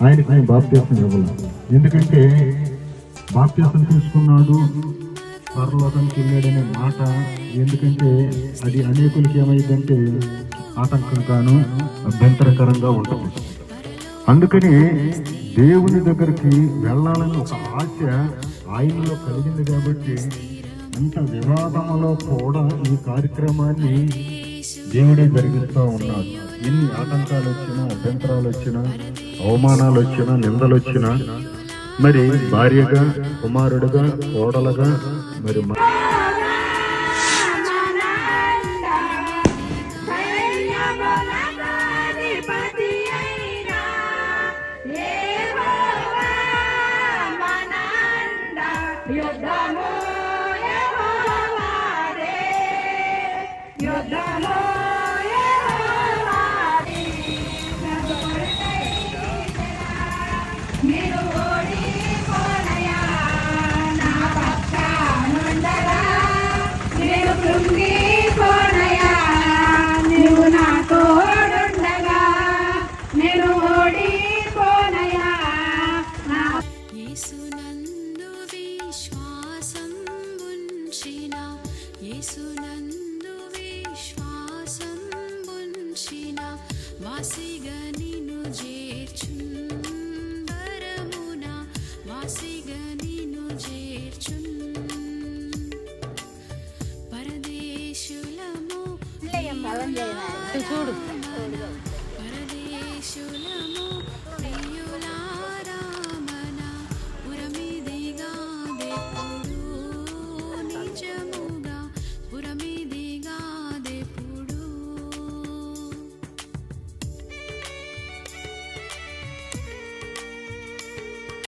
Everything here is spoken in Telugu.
ఆయనకు నేను బాప్తీసం ఇవ్వాలి. ఎందుకంటే బాప్తీసం తీసుకున్నాడు పరలోకానికి వెళ్ళాడనే మాట, ఎందుకంటే అది అనేకులకి ఏమైందంటే ఆటంకంగాను అభ్యంతరకరంగా ఉంటుంది. అందుకని దేవుని దగ్గరికి వెళ్ళాలని ఒక ఆశ ఆయనలో కలిగింది కాబట్టి అంత వివాదంలో కూడా ఈ కార్యక్రమాన్ని దేవుడే జరిగిస్తూ ఉన్నాడు. ఎన్ని ఆటంకాలు వచ్చినా, అభ్యంతరాలు వచ్చినా, అవమానాలు వచ్చినా, నిందలు వచ్చినా, మరి భార్యగా, కుమారుడుగా, కోడలుగా, మరి వాసిగా నిన్ను చేర్చున్ వరమున, వాసిగా నిన్ను చేర్చున్ పరదేశులము చూడు.